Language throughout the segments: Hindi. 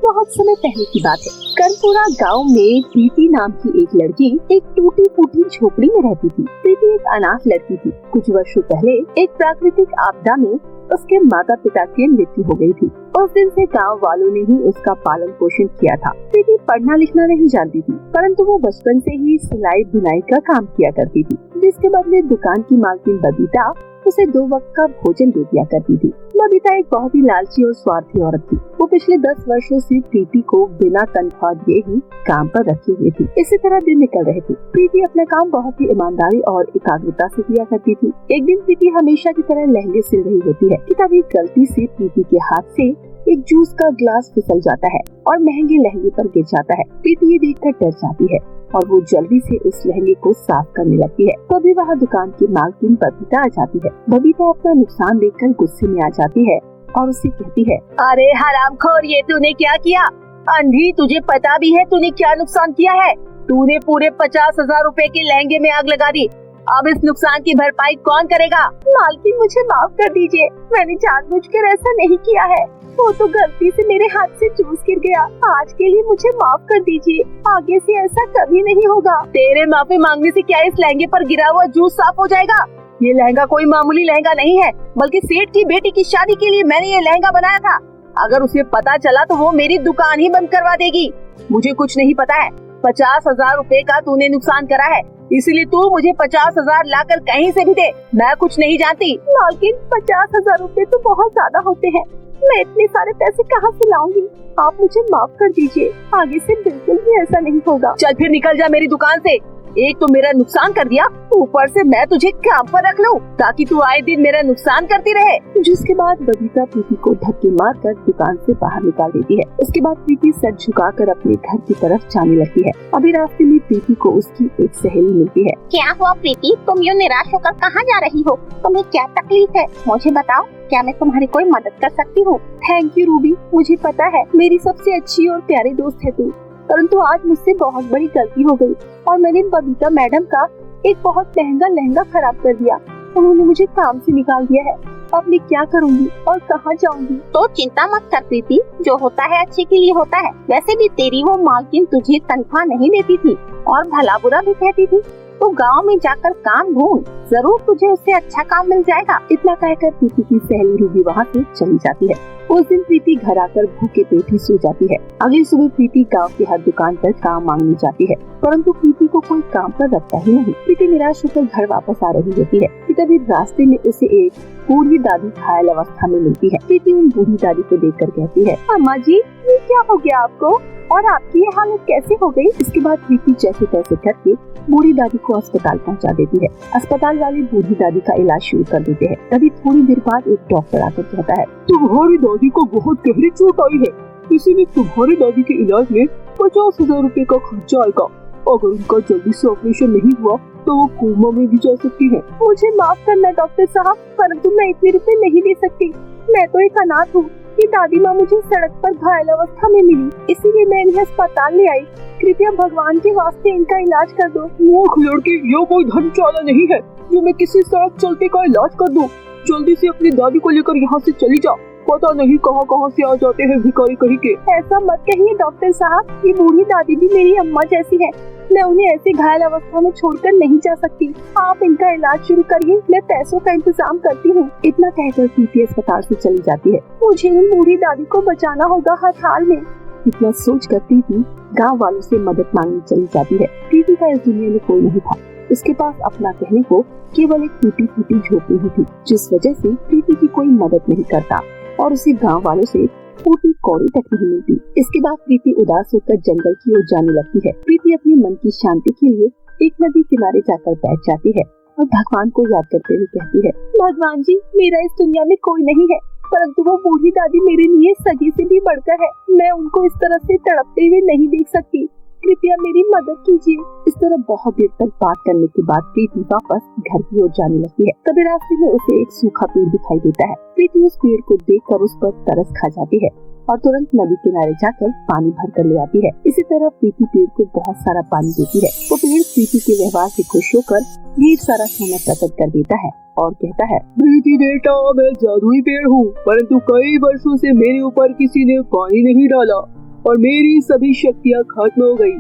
बहुत समय पहले की बात है। कर्णपुरा गांव में प्रीति नाम की एक लड़की एक टूटी फूटी झोपड़ी में रहती थी। प्रीति एक अनाथ लड़की थी। कुछ वर्षों पहले एक प्राकृतिक आपदा में उसके माता पिता की मृत्यु हो गई थी। उस दिन से गांव वालों ने ही उसका पालन पोषण किया था। प्रीति पढ़ना लिखना नहीं जानती थी, परंतु वो बचपन से ही सिलाई बुनाई का काम किया करती थी, जिसके बदले दुकान की मालकिन बबीता उसे 2 वक्त का भोजन दे दिया करती थी। बबीता एक बहुत ही लालची और स्वार्थी औरत थी। वो पिछले 10 वर्षों से प्रीति को बिना तनख्वाह दिए ही काम पर रखी हुई थी। इसी तरह दिन निकल रहे थे। प्रीति अपना काम बहुत ही ईमानदारी और एकाग्रता से किया करती थी। एक दिन प्रीति हमेशा की तरह लहंगे सिल रही होती है कि तभी गलती से प्रीति के हाथ से एक जूस का ग्लास फिसल जाता है और महंगे लहंगे पर गिर जाता है। प्रीति ये देखकर डर जाती है और वो जल्दी से उस लहंगे को साफ करने लगती है। तभी वहाँ दुकान की मालकिन बबीता आ जाती है। बबीता अपना नुकसान देखकर गुस्से में आ जाती है और उससे कहती है, अरे हरामखोर, ये तूने क्या किया? अंधी, तुझे पता भी है तूने क्या नुकसान किया है? तूने पूरे 50,000 रुपए के लहंगे में आग लगा दी। अब इस नुकसान की भरपाई कौन करेगा? मालकिन, मुझे माफ कर दीजिए, मैंने जानबूझकर ऐसा नहीं किया है। वो तो गलती से मेरे हाथ से जूस गिर गया। आज के लिए मुझे माफ कर दीजिए, आगे से ऐसा कभी नहीं होगा। तेरे माफी मांगने से क्या इस लहंगे पर गिरा हुआ जूस साफ हो जाएगा? ये लहंगा कोई मामूली लहंगा नहीं है, बल्कि सेठ की बेटी की शादी के लिए मैंने ये लहंगा बनाया था। अगर उसे पता चला तो वो मेरी दुकान ही बंद करवा देगी। मुझे कुछ नहीं पता है। 50,000 रुपए का तूने नुकसान करा है, इसलिए तू मुझे 50,000 लाकर कहीं से भी दे। मैं कुछ नहीं जानती। मालकिन, 50,000 रुपए तो बहुत ज्यादा होते हैं। मैं इतने सारे पैसे कहाँ से लाऊंगी? आप मुझे माफ कर दीजिए, आगे से बिल्कुल भी ऐसा नहीं होगा। चल फिर निकल जा मेरी दुकान से। एक तो मेरा नुकसान कर दिया, ऊपर से मैं तुझे काम पर रख लूं ताकि तू आए दिन मेरा नुकसान करती रहे। जिसके बाद बबीता प्रीति को धक्के मारकर दुकान से बाहर निकाल देती है। उसके बाद प्रीति सर झुकाकर अपने घर की तरफ जाने लगती है। अभी रास्ते में प्रीति को उसकी एक सहेली मिलती है। क्या हुआ प्रीति, तुम यूँ निराश होकर कहाँ जा रही हो? तुम्हें क्या तकलीफ है, मुझे बताओ। क्या मैं तुम्हारी कोई मदद कर सकती हूँ? थैंक यू रूबी, मुझे पता है मेरी सबसे अच्छी और प्यारी दोस्त है तू, परंतु आज मुझसे बहुत बड़ी गलती हो गई और मैंने बबीता मैडम का एक बहुत महंगा लहंगा खराब कर दिया। उन्होंने मुझे काम से निकाल दिया है। अब मैं क्या करूँगी और कहाँ जाऊँगी? तो चिंता मत कर प्रीति, जो होता है अच्छे के लिए होता है। वैसे भी तेरी वो मालकिन तुझे तनख्वाह नहीं देती थी और भला बुरा भी कहती थी। तो गांव में जाकर काम ढूंढ, जरूर तुझे उससे अच्छा काम मिल जाएगा। इतना कहकर प्रीति की सहेली रूबी वहाँ से चली जाती है। उस दिन प्रीति घर आकर भूखे पेट ही सो जाती है। अगली सुबह प्रीति गांव की हर दुकान पर काम मांगने जाती है, परंतु प्रीति को कोई काम पर रखता ही नहीं। प्रीति निराश होकर घर वापस आ रही होती है कि तभी रास्ते में उसे एक बूढ़ी दादी घायल अवस्था में मिलती है। प्रीति उन बूढ़ी दादी को देखकर कहती है, अम्मा जी, ये क्या हो गया आपको और आपकी ये हालत कैसे हो गई? इसके बाद प्रीति जैसे तैसे करके बूढ़ी दादी को अस्पताल पहुंचा देती है। अस्पताल वाले बूढ़ी दादी का इलाज शुरू कर देते हैं। तभी थोड़ी देर बाद एक डॉक्टर आकर कहता है, तुम्हारी दादी को बहुत गहरी चोट आई है, इसीलिए तुम्हारी दादी के इलाज में 50,000 रुपए का खर्चा आएगा। अगर उनका जल्दी से ऑपरेशन नहीं हुआ तो वो कोमा में भी जा सकती है। मुझे माफ करना डॉक्टर साहब, परंतु मैं इतने रुपए नहीं दे सकती। मैं तो एक अनाथ हूँ। ये दादी माँ मुझे सड़क पर घायल अवस्था में मिली, इसीलिए मैं इन्हें अस्पताल ले आई। कृपया भगवान के वास्ते इनका इलाज कर दो। मूर्ख लड़की, ये कोई धर्मशाला नहीं है जो मैं किसी सड़क चलते का इलाज कर दूं। जल्दी से अपनी दादी को लेकर यहाँ से चली जा। पता नहीं कहाँ कहाँ से आ जाते हैं भिखारी कहीं के। ऐसा मत कहिए डॉक्टर साहब, ये बूढ़ी दादी भी मेरी अम्मा जैसी है। मैं उन्हें ऐसे घायल अवस्था में छोड़कर नहीं जा सकती। आप इनका इलाज शुरू करिए, मैं पैसों का इंतजाम करती हूँ। इतना कहकर प्रीति अस्पताल से चली जाती है। मुझे उन बूढ़ी दादी को बचाना होगा हर हाल में। इतना सोच कर प्रीति गाँव वालों से मदद मांगने चली जाती है। प्रीति का इस दुनिया में कोई नहीं था। उसके पास अपना कहने को केवल एक टूटी फूटी झोपड़ी ही थी, जिस वजह से प्रीति की कोई मदद नहीं करता और उसे गांव वालों से फूटी कौड़ी तक नहीं मिलती। इसके बाद प्रीति उदास होकर जंगल की ओर जाने लगती है। प्रीति अपने मन की शांति के लिए एक नदी किनारे जाकर बैठ जाती है और भगवान को याद करते हुए कहती है, भगवान जी, मेरा इस दुनिया में कोई नहीं है, परंतु वो बूढ़ी दादी मेरे लिए सगी से भी बढ़कर है। मैं उनको इस तरह से तड़पते हुए नहीं देख सकती। कृपया मेरी मदद कीजिए। इस तरह बहुत देर तक बात करने के बाद प्रीति वापस घर की ओर जाने लगती है। तभी रास्ते में उसे एक सूखा पेड़ दिखाई देता है। प्रीति उस पेड़ को देखकर उस पर तरस खा जाती है और तुरंत नदी किनारे जाकर पानी भर कर ले आती है। इसी तरह प्रीति पेड़ को बहुत सारा पानी देती है। वो पेड़ प्रीति के व्यवहार से खुश होकर ढेर सारा सोना प्रकट कर देता है और कहता है, प्रीति बेटा, मैं जादुई पेड़ हूँ, परंतु कई वर्षों से मेरे ऊपर किसी ने पानी नहीं डाला। और मेरी सभी शक्तियाँ खत्म हो गई।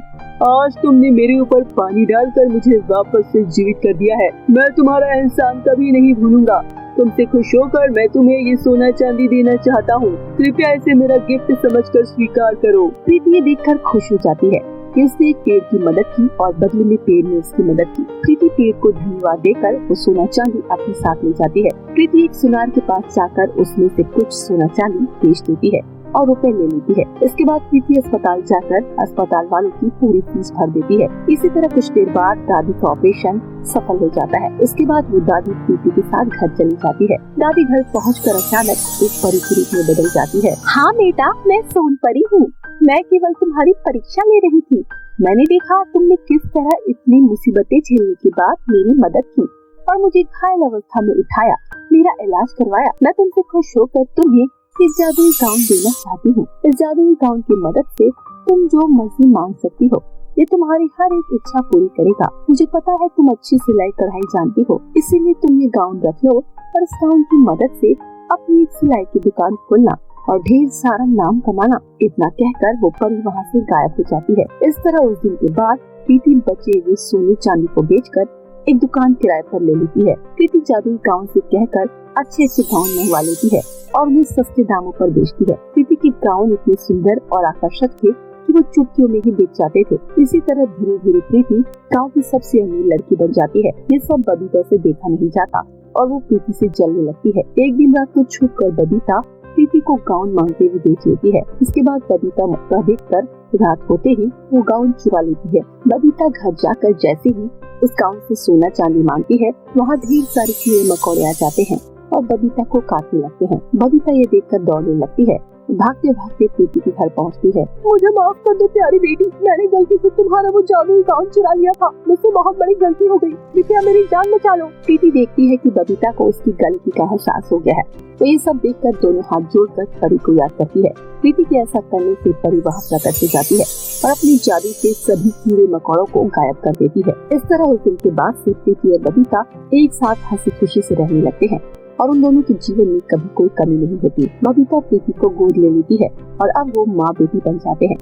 आज तुमने मेरे ऊपर पानी डालकर मुझे वापस से जीवित कर दिया है। मैं तुम्हारा एहसान कभी नहीं भूलूंगा। तुमसे खुश होकर मैं तुम्हें ये सोना चांदी देना चाहता हूँ। कृपया इसे मेरा गिफ्ट समझकर स्वीकार करो। प्रीति ये देखकर खुश हो जाती है कि उसने एक पेड़ की मदद की और बदले में पेड़ ने उसकी मदद की। प्रीति पेड़ को धन्यवाद देकर वो सोना चांदी अपने साथ ले जाती है। प्रीति एक सुनार के पास जाकर उसमें से कुछ सोना चांदी बेच देती है और रुपए ले लेती है। इसके बाद प्रीति अस्पताल जाकर अस्पताल वालों की पूरी फीस भर देती है। इसी तरह कुछ देर बाद दादी का ऑपरेशन सफल हो जाता है। इसके बाद वो दादी प्रीति के साथ घर चली जाती है। दादी घर पहुंचकर अचानक एक परी के रूप में बदल जाती है। हाँ बेटा, मैं सोनपरी हूँ। मैं केवल तुम्हारी परीक्षा ले रही थी। मैंने देखा तुमने किस तरह इतनी मुसीबतें झेलने के बाद मेरी मदद की और मुझे घायल अवस्था में उठाया, मेरा इलाज करवाया। मैं तुमसे खुश होकर तुम्हें इस जादुई गाउन देना चाहती हूँ। इस जादुई गाउन की मदद से तुम जो मर्जी मांग सकती हो, ये तुम्हारी हर एक इच्छा पूरी करेगा। मुझे पता है तुम अच्छी सिलाई कढ़ाई जानती हो, इसीलिए तुम ये गाउन रख लो और इस गाउन की मदद से अपनी एक सिलाई की दुकान खोलना और ढेर सारा नाम कमाना। इतना कहकर वो परी वहाँ से गायब हो जाती है। इस तरह उस दिन के बाद प्रीति बचे हुए सोने चांदी को बेचकर एक दुकान किराए पर ले लेती है। प्रीति जादुई गाउन से कहकर अच्छे गाउन मंगवा लेती है और उन्हें सस्ते दामों पर बेचती है। प्रीति के गाउन इतने सुंदर और आकर्षक थे कि वो चुटकियों में ही बिक जाते थे। इसी तरह धीरे धीरे प्रीति गाँव की सबसे अमीर लड़की बन जाती है। ये सब बबीता से देखा नहीं जाता और वो प्रीति से जलने लगती है। एक दिन रात को छुप कर बबीता प्रीति को गाउन मांगते हुए देख लेती है। इसके बाद बबीता मौका देखकर रात होते ही वो गाउन चुरा लेती है। बबीता घर जाकर जैसे ही उस गाउन से सोना चांदी मांगती है, वहाँ ढेर सारे कीड़े मकोड़े आ जाते हैं और बबीता को काटने लगते हैं। बबीता ये देखकर दौड़ने लगती है। भागते भागते प्रीति के घर पहुँचती है। मुझे माफ कर दो प्यारी बेटी, मैंने गलती से तुम्हारा वो जादुई गाउन चुरा लिया था। मुझसे बहुत बड़ी गलती हो गई, कृपया मेरी जान बचा लो। प्रीति देखती है कि बबीता को उसकी गलती का एहसास हो गया है, तो ये सब देखकर दोनों हाथ जोड़कर परी को याद करती है। प्रीति के ऐसा करने से परी वहाँ प्रकट हो जाती है और अपनी जादू से सभी कीड़े मकोड़ों को गायब कर देती है। इस तरह उस दिन के बाद से प्रीति और बबीता एक साथ हंसी खुशी से रहने लगते हैं और उन दोनों के जीवन में कभी कोई कमी नहीं होती। बबीता प्रीति को गोद ले लेती है और अब वो माँ बेटी बन जाते हैं।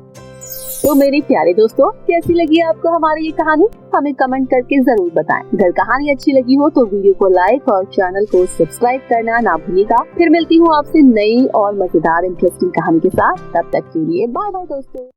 तो मेरे प्यारे दोस्तों, कैसी लगी आपको हमारी ये कहानी? हमें कमेंट करके जरूर बताएं। अगर कहानी अच्छी लगी हो तो वीडियो को लाइक और चैनल को सब्सक्राइब करना ना भूलिएगा। फिर मिलती हूँ आपसे नई और मजेदार इंटरेस्टिंग कहानी के साथ। तब तक के लिए बाय बाय दोस्तों।